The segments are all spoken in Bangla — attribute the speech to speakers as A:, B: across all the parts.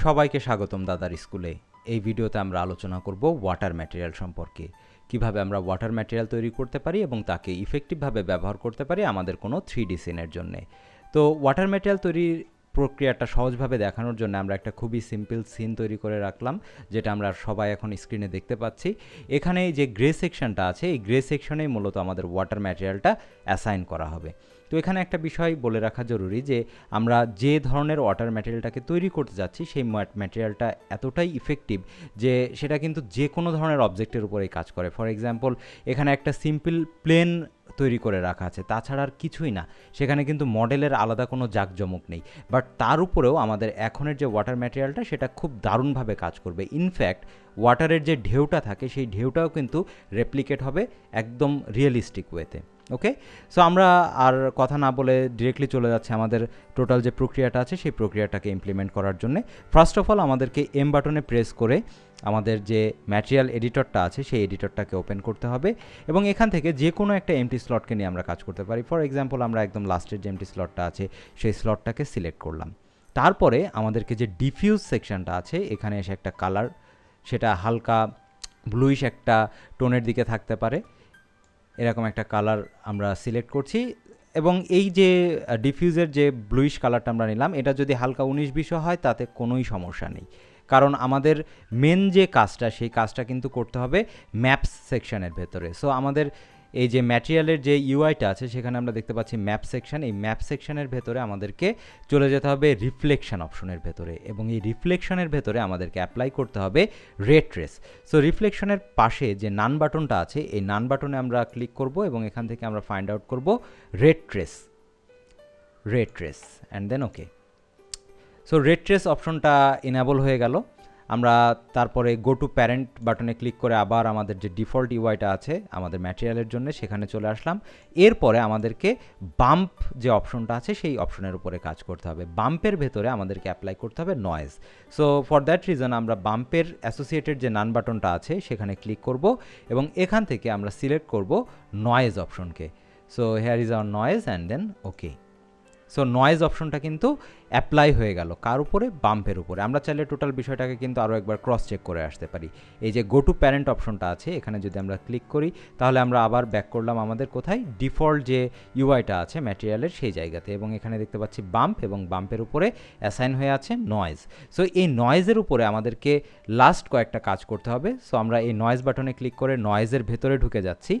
A: সবাইকে স্বাগতম দাদার স্কুলে। এই ভিডিওতে আমরা আলোচনা করব ওয়াটার ম্যাটেরিয়াল সম্পর্কে, কিভাবে আমরা ওয়াটার ম্যাটেরিয়াল তৈরি করতে পারি এবং তাকে ইফেক্টিভভাবে ব্যবহার করতে পারি আমাদের কোনো 3D সিনের জন্য। তো ওয়াটার ম্যাটেরিয়াল তৈরির প্রক্রিয়াটা সহজভাবে দেখানোর জন্য আমরা একটা খুবই সিম্পল সিন তৈরি করে রাখলাম, যেটা আমরা সবাই এখন স্ক্রিনে দেখতে পাচ্ছি। এখানে যে গ্রে সেকশনটা আছে, এই গ্রে সেকশনেই মূলত আমাদের ওয়াটার ম্যাটেরিয়ালটা অ্যাসাইন করা হবে। তো এখানে একটা বিষয় বলে রাখা জরুরি যে আমরা যে ধরনের ওয়াটার ম্যাটেরিয়ালটাকে তৈরি করতে যাচ্ছি সেই ম্যাটেরিয়ালটা এতটাই ইফেক্টিভ যে সেটা কিন্তু যে কোনো ধরনের অবজেক্টের উপরেই কাজ করে। ফর এক্সাম্পল, এখানে একটা সিম্পল প্লেন তৈরি করে রাখা আছে, তাছাড়া আর কিছুই না, সেখানে কিন্তু মডেলের আলাদা কোনো জাঁকজমক নেই, বাট তার উপরেও আমাদের এখনের যে ওয়াটার ম্যাটেরিয়ালটা সেটা খুব দারুণভাবে কাজ করবে। ইনফ্যাক্ট ওয়াটারের যে ঢেউটা থাকে সেই ঢেউটাও কিন্তু রেপ্লিকেট হবে একদম রিয়েলিস্টিক ওয়েতে। ওকে, সো আমরা আর কথা না বলে ডিরেক্টলি চলে যাচ্ছে আমাদের টোটাল যে প্রক্রিয়াটা আছে সেই প্রক্রিয়াটাকে ইমপ্লিমেন্ট করার জন্য। ফার্স্ট অফ অল আমাদেরকে এম বাটনে প্রেস করে আমাদের যে ম্যাটেরিয়াল এডিটরটা আছে সেই এডিটরটাকে ওপেন করতে হবে এবং এখান থেকে যে কোনো একটা এমটি স্লটকে নিয়ে আমরা কাজ করতে পারি। ফর এক্সাম্পল, আমরা একদম লাস্টের যে এমটি স্লটটা আছে সেই স্লটটাকে সিলেক্ট করলাম। তারপরে আমাদেরকে যে ডিফিউজ সেকশনটা আছে এখানে এসে একটা কালার, সেটা হালকা ব্লুইশ একটা টোনের দিকে থাকতে পারে, এরকম একটা কালার আমরা সিলেক্ট করছি। এবং এই যে ডিফিউজের যে ব্লুইশ কালারটা আমরা নিলাম, এটা যদি হালকা 19-20 হয় তাতে কোনোই সমস্যা নেই, কারণ আমাদের মেন যে কাজটা সেই কাজটা কিন্তু করতে হবে ম্যাপস সেকশনের ভেতরে। সো আমাদের এই যে ম্যাটেরিয়ালের যে ইউআইটা আছে সেখানে আমরা দেখতে পাচ্ছি ম্যাপ সেকশন। এই ম্যাপ সেকশনের ভেতরে আমাদেরকে চলে যেতে হবে রিফ্লেকশন অপশনের ভেতরে এবং এই রিফ্লেকশনের ভেতরে আমাদেরকে অ্যাপ্লাই করতে হবে রে ট্রেস। সো রিফ্লেকশনের পাশে যে নান বাটনটা আছে এই নান বাটনে আমরা ক্লিক করব এবং এখান থেকে আমরা ফাইন্ড আউট করব ray trace and then okay. So ray trace অপশনটা ইনেবল হয়ে গেল। আমরা তারপরে গো টু প্যারেন্ট বাটনে ক্লিক করে আবার আমাদের যে ডিফল্ট ইউআইটা আছে আমাদের ম্যাটেরিয়ালের জন্য সেখানে চলে আসলাম। এরপরে আমাদেরকে বাম্প যে অপশনটা আছে সেই অপশনের উপরে কাজ করতে হবে। বাম্পের ভেতরে আমাদেরকে অ্যাপ্লাই করতে হবে noise. So for that reason আমরা বাম্পের অ্যাসোসিয়েটেড যে নান বাটনটা আছে সেখানে ক্লিক করব এবং এখান থেকে আমরা সিলেক্ট করব নয়েজ অপশনকে। So here is our noise and then okay. So noise অপশনটা কিন্তু অ্যাপ্লাই হয়ে গেল কার উপরে? বাম্পের উপরে। আমরা চাইলে টোটাল বিষয়টাকে কিন্তু আরও একবার ক্রস চেক করে আসতে পারি। এই যে গো টু প্যারেন্ট অপশনটা আছে এখানে যদি আমরা ক্লিক করি তাহলে আমরা আবার ব্যাক করলাম আমাদের কোথায়? ডিফল্ট যে ইউআইটা আছে ম্যাটেরিয়ালের সেই জায়গাতে, এবং এখানে দেখতে পাচ্ছি বাম্প এবং বাম্পের উপরে অ্যাসাইন হয়ে আছে নয়েজ। সো এই নয়েজের উপরে আমাদেরকে লাস্ট কয়েকটা কাজ করতে হবে। সো আমরা এই নয়েজ বাটনে ক্লিক করে নয়েজের ভেতরে ঢুকে যাচ্ছি।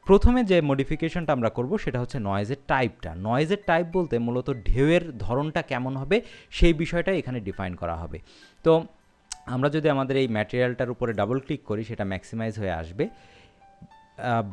A: প্রথমে যে মডিফিকেশনটা আমরা করব সেটা হচ্ছে নয়েজের টাইপটা। নয়েজের টাইপ বলতে মূলত ঢেউয়ের ধরনটা কেমন হবে সেই বিষয়টা এখানে ডিফাইন করা হবে। তো আমরা যদি আমাদের এই ম্যাটেরিয়ালটার উপরে ডাবল ক্লিক করি সেটা ম্যাক্সিমাইজ হয়ে আসবে।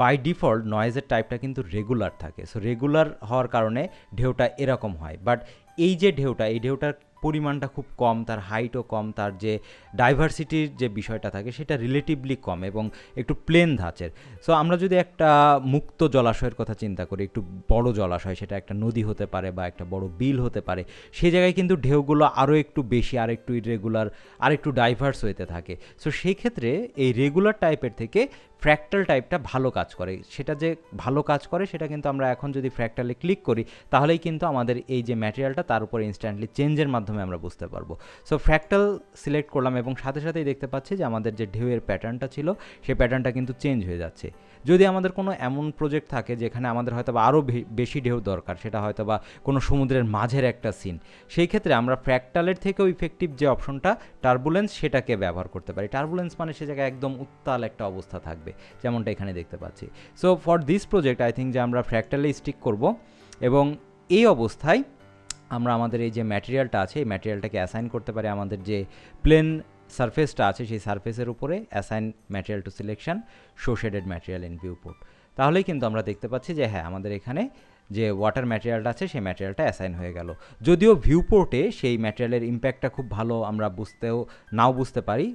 A: বাই ডিফল্ট নয়েজের টাইপটা কিন্তু রেগুলার থাকে। সো রেগুলার হওয়ার কারণে ঢেউটা এরকম হয়, বাট এই যে ঢেউটা, এই ঢেউটার পরিমাণটা খুব কম, তার হাইটও কম, তার যে ডাইভার্সিটির যে বিষয়টা থাকে সেটা রিলেটিভলি কম এবং একটু প্লেন ধাঁচের। সো আমরা যদি একটা মুক্ত জলাশয়ের কথা চিন্তা করি, একটু বড় জলাশয়, সেটা একটা নদী হতে পারে বা একটা বড় বিল হতে পারে, সেই জায়গায় কিন্তু ঢেউগুলো আরও একটু বেশি, আর একটু ইরেগুলার, আর একটু ডাইভার্স হতে থাকে। সো সেই ক্ষেত্রে এই রেগুলার টাইপের থেকে ফ্র্যাক্টাল টাইপটা ভালো কাজ করে। সেটা যে ভালো কাজ করে সেটা কিন্তু আমরা এখন যদি ফ্র্যাক্টালে ক্লিক করি তাহলেই কিন্তু আমাদের এই যে ম্যাটেরিয়ালটা তার উপরে ইনস্ট্যান্টলি চেঞ্জের মাধ্যমে আমরা বুঝতে পারবো। সো ফ্র্যাক্টাল সিলেক্ট করলাম এবং সাথে সাথেই দেখতে পাচ্ছি যে আমাদের যে ঢেউয়ের প্যাটার্নটা ছিল সেই প্যাটার্নটা কিন্তু চেঞ্জ হয়ে যাচ্ছে। যদি আমাদের কোনো এমন প্রজেক্ট থাকে যেখানে আমাদের হয়তো বা আরও বেশি ঢেউ দরকার, সেটা হয়তো বা কোনো সমুদ্রের মাঝের একটা সিন, সেই ক্ষেত্রে আমরা ফ্র্যাক্টালের থেকেও ইফেক্টিভ যে অপশনটা টার্বুলেন্স সেটাকে ব্যবহার করতে পারি। টার্বুলেন্স মানে সে জায়গায় একদম উত্তাল একটা অবস্থা থাকবে, যেমনটা এখানে দেখতে পাচ্ছি। So for this project I think যে আমরা ফ্র্যাক্টালে স্টিক করব এবং এই অবস্থায় আমরা আমাদের এই যে ম্যাটেরিয়ালটা আছে এই ম্যাটেরিয়ালটাকে অ্যাসাইন করতে পারি আমাদের যে প্লেন সারফেসটা আছে সেই সারফেসের উপরে assign material to selection show shaded material in viewport. তাহলেই কিন্তু আমরা দেখতে পাচ্ছি যে হ্যাঁ, আমাদের এখানে যে ওয়াটার ম্যাটেরিয়ালটা আছে সেই ম্যাটেরিয়ালটা অ্যাসাইন হয়ে গেল। যদিও ভিউপোর্টে সেই ম্যাটেরিয়ালের ইম্প্যাক্টটা খুব ভালো আমরা নাও বুঝতে পারি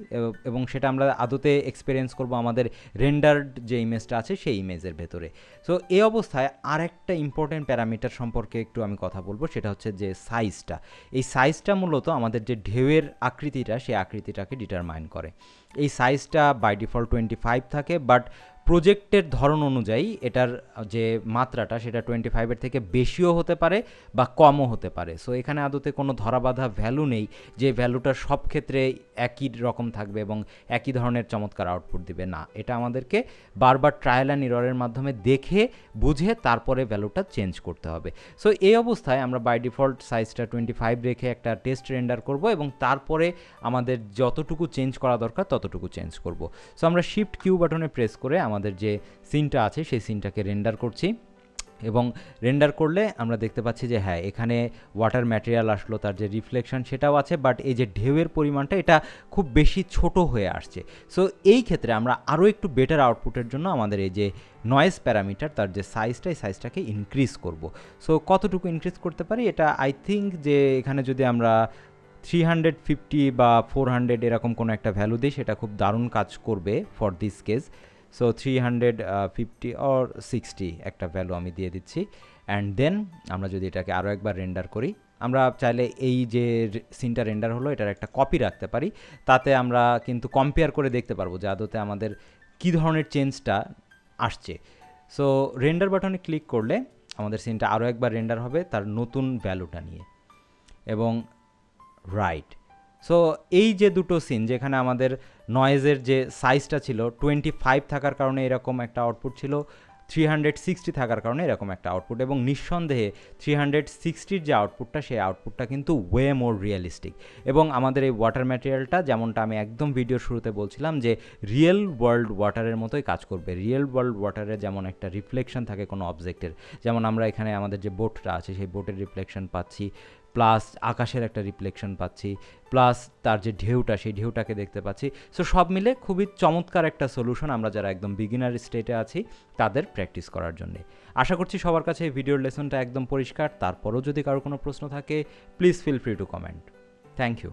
A: এবং সেটা আমরা আদতে এক্সপিরিয়েন্স করব আমাদের রেন্ডার্ড যে ইমেজটা আছে সেই ইমেজের ভেতরে। সো এই অবস্থায় আরেকটা ইম্পর্টেন্ট প্যারামিটার সম্পর্কে একটু আমি কথা বলবো, সেটা হচ্ছে যে সাইজটা। এই সাইজটা মূলত আমাদের যে ঢেউয়ের আকৃতিটা সেই আকৃতিটাকে ডিটারমাইন করে। এই সাইজটা বাই ডিফল্ট 25 থাকে, বাট প্রজেক্টের ধরন অনুযায়ী এটার যে মাত্রাটা সেটা 25-এর থেকে বেশিও হতে পারে বা কমও হতে পারে। সো এখানে আদতে কোনো ধরাবাঁধা ভ্যালু নেই যে ভ্যালুটা সব ক্ষেত্রে একই রকম থাকবে এবং একই ধরনের চমৎকার আউটপুট দিবে, না, এটা আমাদেরকে বারবার ট্রায়াল অ্যান্ড এররের মাধ্যমে দেখে বুঝে তারপরে ভ্যালুটা চেঞ্জ করতে হবে। সো এই অবস্থায় আমরা বাই ডিফল্ট সাইজটা 25 রেখে একটা টেস্ট রেন্ডার করব এবং তারপরে আমাদের যতটুকু চেঞ্জ করা দরকার ততটুকু চেঞ্জ করব। সো আমরা শিফট কিউ বাটনে প্রেস করে আমাদের যে সিনটা আছে সেই সিনটাকে রেন্ডার করছি এবং রেন্ডার করলে আমরা দেখতে পাচ্ছি যে হ্যাঁ, এখানে ওয়াটার ম্যাটেরিয়াল আসলো, তার যে রিফ্লেকশন সেটাও আছে, বাট এই যে ঢেউয়ের পরিমাণটা এটা খুব বেশি ছোট হয়ে আসছে। সো এই ক্ষেত্রে আমরা আরও একটু বেটার আউটপুটের জন্য আমাদের এই যে নয়েজ প্যারামিটার, তার যে সাইজটা, এই সাইজটাকে ইনক্রিজ করব। সো কতটুকু ইনক্রিজ করতে পারি, এটা আই থিঙ্ক যে এখানে যদি আমরা 350 বা 400 এরকম কোনো একটা ভ্যালু দিই সেটা খুব দারুণ কাজ করবে for this case. So 350 or 60 একটা ভ্যালু আমি দিয়ে দিচ্ছি। অ্যান্ড দেন আমরা যদি এটাকে আরও একবার রেন্ডার করি, আমরা চাইলে এই যে সিনটা রেন্ডার হলো এটার একটা কপি রাখতে পারি, তাতে আমরা কিন্তু কম্পেয়ার করে দেখতে পারবো যে আদতে আমাদের কী ধরনের চেঞ্জটা আসছে। সো রেন্ডার বাটনে ক্লিক করলে আমাদের সিনটা আরও একবার রেন্ডার হবে তার নতুন ভ্যালুটা নিয়ে। এবং রাইট, সো এই যে দুটো সিন যেখানে আমাদের নয়েজের যে সাইজটা ছিল 25 থাকার কারণে এরকম একটা আউটপুট ছিল, 360 থাকার কারণে এরকম একটা আউটপুট, এবং নিঃসন্দেহে 360-র যে আউটপুটটা সেই আউটপুটটা কিন্তু ওয়ে মোর রিয়েলিস্টিক। এবং আমাদের এই ওয়াটার ম্যাটেরিয়ালটা, যেমনটা আমি একদম ভিডিওর শুরুতে বলছিলাম, যে রিয়েল ওয়ার্ল্ড ওয়াটারের মতোই কাজ করবে। রিয়েল ওয়ার্ল্ড ওয়াটারে যেমন একটা রিফ্লেকশন থাকে কোনো অবজেক্টের, যেমন আমরা এখানে আমাদের যে বোটটা আছে সেই বোটের রিফ্লেকশন পাচ্ছি, প্লাস আকাশের একটা রিফ্লেকশন পাচ্ছি, প্লাস তার যে ঢেউটা সেই ঢেউটাকে দেখতে পাচ্ছি। সো সব মিলে খুবই চমৎকার একটা সলিউশন আমরা যারা একদম বিগিনার স্টেটে আছি তাদের প্র্যাকটিস করার জন্যে। আশা করছি সবার কাছে এই ভিডিওর লেসনটা একদম পরিষ্কার। তারপরও যদি কারো কোনো প্রশ্ন থাকে please feel free to comment. Thank you.